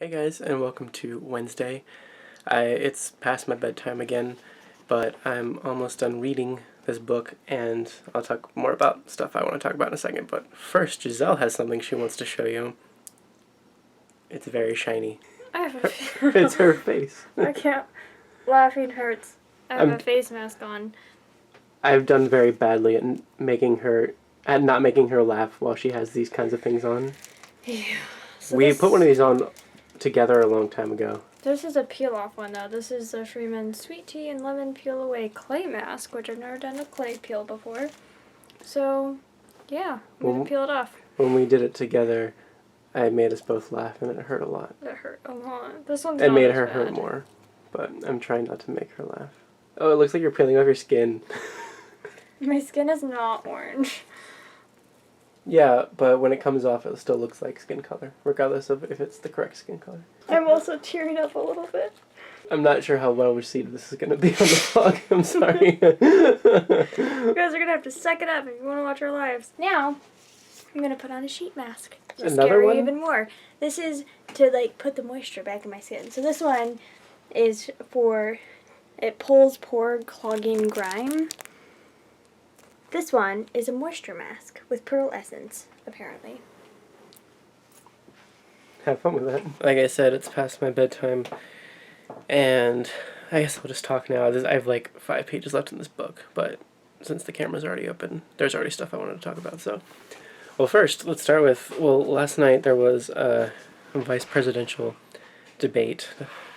Hey guys, and welcome to Wednesday. It's past my bedtime again, but I'm almost done reading this book, and I'll talk more about stuff I want to talk about in a second. But first, Giselle has something she wants to show you. It's very shiny. I have It's her face. I can't. Laughing hurts. I have a face mask on. I've done very badly at not making her laugh while she has these kinds of things on. Yeah. So We put one of these on together a long time ago. This is a peel-off one, though. This is the Freeman Sweet Tea and Lemon Peel Away Clay Mask, which I've never done a clay peel before. So, yeah, I'm going to peel it off. When we did it together, I made us both laugh, and it hurt a lot. It hurt a lot. This one's It not made as her bad. hurt more, but I'm trying not to make her laugh. Oh, it looks like you're peeling off your skin. My skin is not orange. Yeah, but when it comes off, it still looks like skin color, regardless of if it's the correct skin color. I'm also tearing up a little bit. I'm not sure how well received this is going to be on the vlog. I'm sorry. You guys are going to have to suck it up if you want to watch our lives. Now, I'm going to put on a sheet mask. To Another scare one? you even more. This is to, put the moisture back in my skin. So this one is for, it pulls pore clogging grime. This one is a moisture mask with pearl essence, apparently. Have fun with that. Like I said, it's past my bedtime, and I guess I'll just talk now. I have like 5 pages left in this book, but since the camera's already open, there's already stuff I wanted to talk about, so. Well, first, let's start with, last night there was a vice presidential debate.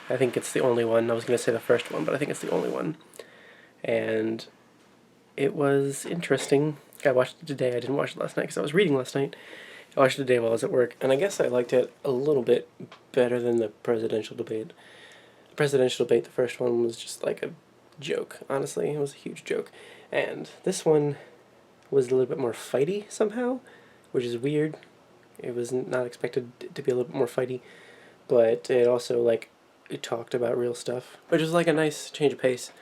I think it's the only one. I was going to say the first one, but I think it's the only one. And it was interesting. I watched it today. I didn't watch it last night because I was reading last night. I watched it today while I was at work, and I guess I liked it a little bit better than the presidential debate. The presidential debate, the first one, was just like a joke, honestly. It was a huge joke. And this one was a little bit more fighty somehow, which is weird. It was not expected to be a little bit more fighty, but it also, it talked about real stuff, which was like a nice change of pace.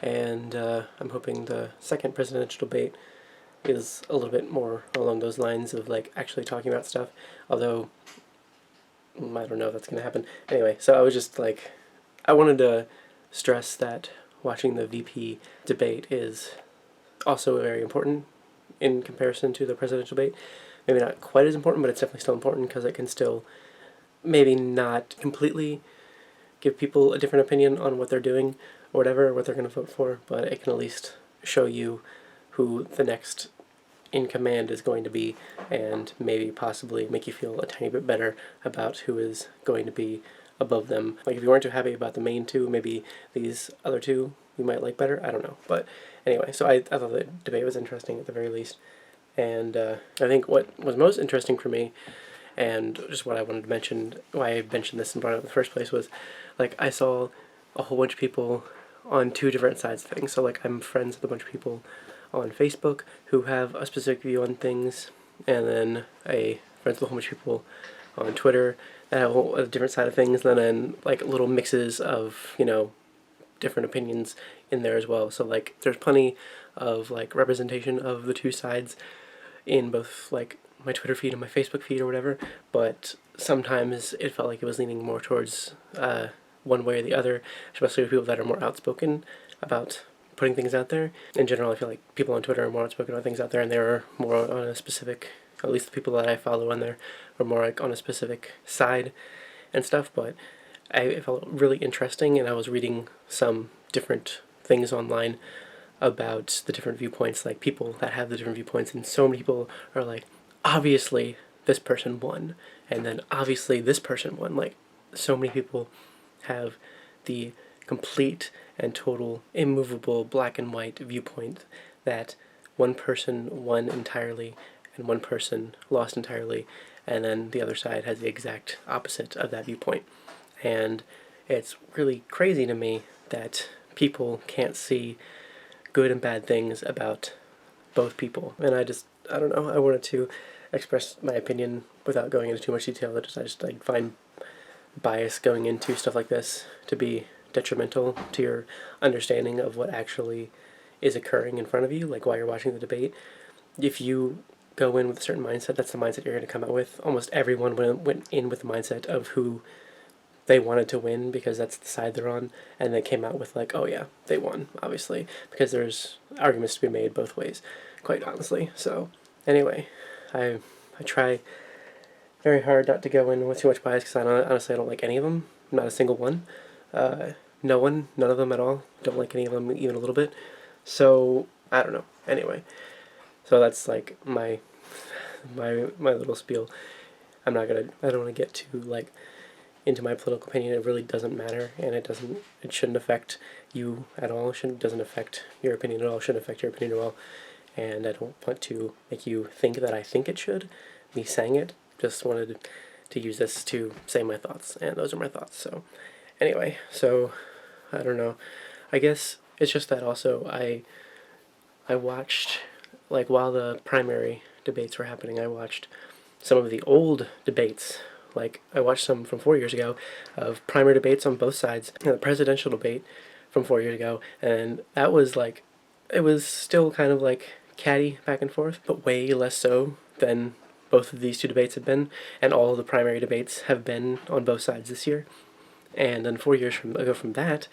And I'm hoping the second presidential debate is a little bit more along those lines of actually talking about stuff, although I don't know if that's going to happen. Anyway, so I was just I wanted to stress that watching the VP debate is also very important in comparison to the presidential debate. Maybe not quite as important, but it's definitely still important because it can still maybe not completely give people a different opinion on what they're doing or whatever, or what they're going to vote for, but it can at least show you who the next in command is going to be, and maybe possibly make you feel a tiny bit better about who is going to be above them. Like, if you weren't too happy about the main two, maybe these other two you might like better. I don't know. But anyway, so I thought the debate was interesting at the very least. And I think what was most interesting for me, and just what I wanted to mention, why I mentioned this and brought it up in the first place, was I saw a whole bunch of people on two different sides of things. So I'm friends with a bunch of people on Facebook who have a specific view on things, and then friends with a whole bunch of people on Twitter that have a different side of things, and then little mixes of, different opinions in there as well. So there's plenty of representation of the two sides in both my Twitter feed and my Facebook feed or whatever, but sometimes it felt like it was leaning more towards one way or the other, especially with people that are more outspoken about putting things out there. In general, I feel like people on Twitter are more outspoken about things out there, and they're more on a specific, at least the people that I follow on there, are more on a specific side and stuff, but it felt really interesting, and I was reading some different things online about the different viewpoints, people that have the different viewpoints, and so many people are obviously this person won, and then obviously this person won. So many people have the complete and total immovable black and white viewpoint that one person won entirely and one person lost entirely, and then the other side has the exact opposite of that viewpoint. And it's really crazy to me that people can't see good and bad things about both people. And I don't know, I wanted to express my opinion without going into too much detail. I just find bias going into stuff like this to be detrimental to your understanding of what actually is occurring in front of you, while you're watching the debate. If you go in with a certain mindset, that's the mindset you're going to come out with. Almost everyone went in with the mindset of who they wanted to win because that's the side they're on, and they came out with like, oh yeah, they won, obviously, because there's arguments to be made both ways, quite honestly. So anyway, I try very hard not to go in with too much bias because honestly I don't like any of them, not a single one. None of them at all. Don't like any of them even a little bit. So I don't know. Anyway, so that's like my little spiel. I don't want to get too like into my political opinion. It really doesn't matter, and it shouldn't affect you at all. Doesn't affect your opinion at all. Shouldn't affect your opinion at all. And I don't want to make you think that I think it should. Me saying it, just wanted to use this to say my thoughts, and those are my thoughts. So anyway, so I don't know. I guess it's just that also I watched, like, while the primary debates were happening, I watched some of the old debates. Like, I watched some from 4 years ago of primary debates on both sides, and the presidential debate from 4 years ago, and that was like, it was still kind of like catty back and forth, but way less so than both of these two debates have been, and all of the primary debates have been on both sides this year. And then 4 years ago from that,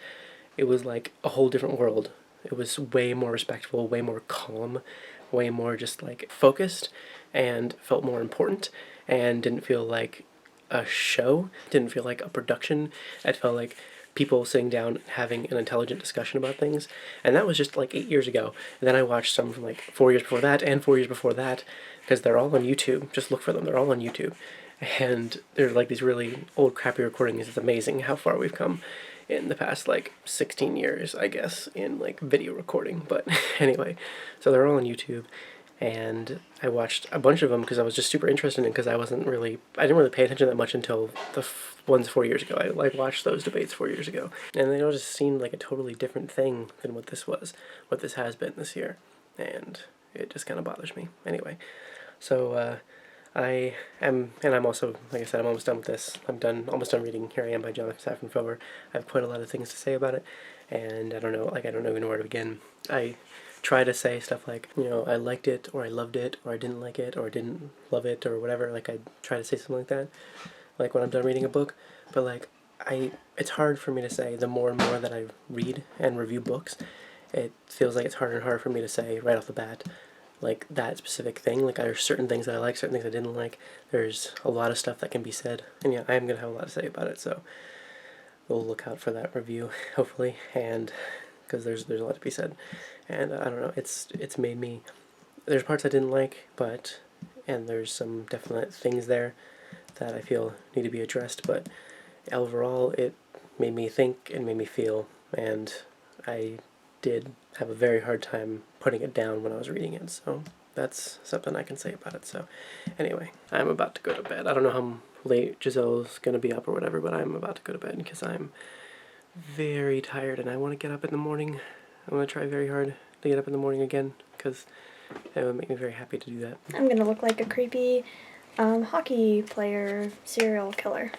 it was like a whole different world. It was way more respectful, way more calm, way more just like focused, and felt more important, and didn't feel like a show, didn't feel like a production. It felt like people sitting down and having an intelligent discussion about things. And that was just like 8 years ago. And then I watched some from like 4 years before that and 4 years before that, because they're all on YouTube. Just look for them, they're all on YouTube. And they're like these really old crappy recordings. It's amazing how far we've come in the past like 16 years, I guess, in like video recording. But anyway, so they're all on YouTube, and I watched a bunch of them because I was just super interested in it, because I didn't really pay attention that much until the ones 4 years ago. I like watched those debates 4 years ago, and they all just seemed like a totally different thing than what this has been this year, and it just kind of bothers me. Anyway, so I'm also, like I said, I'm almost done with this. Almost done reading Here I Am by Jonathan Safran Foer. I have quite a lot of things to say about it, and I don't know even where to begin. I try to say stuff like, I liked it, or I loved it, or I didn't like it, or I didn't love it, or whatever. Like, I try to say something like that, like when I'm done reading a book. But like, it's hard for me to say. The more and more that I read and review books, it feels like it's harder and harder for me to say right off the bat, like, that specific thing. Like, there's certain things that I like, certain things I didn't like. There's a lot of stuff that can be said, and yeah, I am going to have a lot to say about it, so we'll look out for that review, hopefully, and because there's a lot to be said. And I don't know, it's made me, there's parts I didn't like, and there's some definite things there that I feel need to be addressed, but overall it made me think and made me feel, and I did have a very hard time putting it down when I was reading it, so that's something I can say about it. So anyway, I'm about to go to bed. I don't know how late Giselle's going to be up or whatever, but I'm about to go to bed because I'm very tired and I want to get up in the morning. I'm going to try very hard to get up in the morning again, because it would make me very happy to do that. I'm going to look like a creepy hockey player serial killer.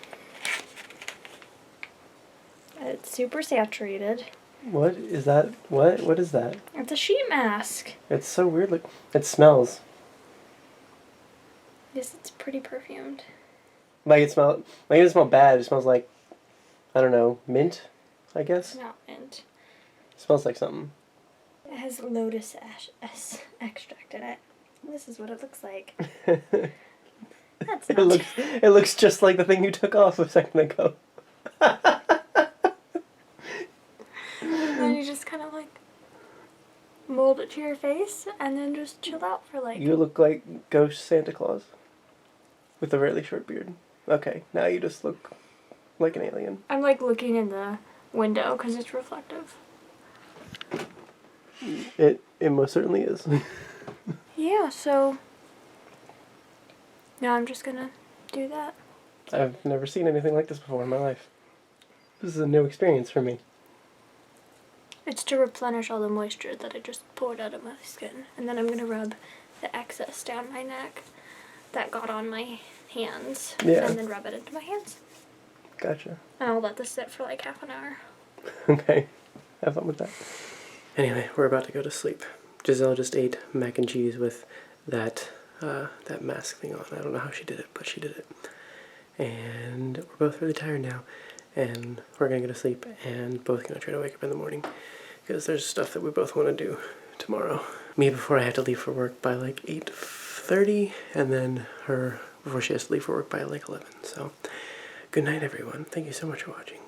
It's super saturated. What is that? What is that? It's a sheet mask. It's so weird. Like, it smells. Yes, it's pretty perfumed. Like, it doesn't smell bad. It smells like, I don't know, mint, I guess? Not mint. It smells like something. It has lotus extract in it. This is what it looks like. That's not It looks just like the thing you took off a second ago. And then you just kind of like mold it to your face and then just chill out for like... You look like Ghost Santa Claus with a really short beard. Okay, now you just look like an alien. I'm like looking in the window because it's reflective. It most certainly is. Yeah, so now I'm just gonna do that. I've never seen anything like this before in my life. This is a new experience for me. It's to replenish all the moisture that I just poured out of my skin. And then I'm gonna rub the excess down my neck that got on my hands. Yeah. And then rub it into my hands. Gotcha. And I'll let this sit for like half an hour. Okay. Have fun with that. Anyway, we're about to go to sleep. Giselle just ate mac and cheese with that mask thing on. I don't know how she did it, but she did it. And we're both really tired now. and we're gonna go to sleep and both gonna try to wake up in the morning because there's stuff that we both want to do tomorrow. Me before I have to leave for work by like 8:30, and then her before she has to leave for work by like 11. So good night, everyone. Thank you so much for watching.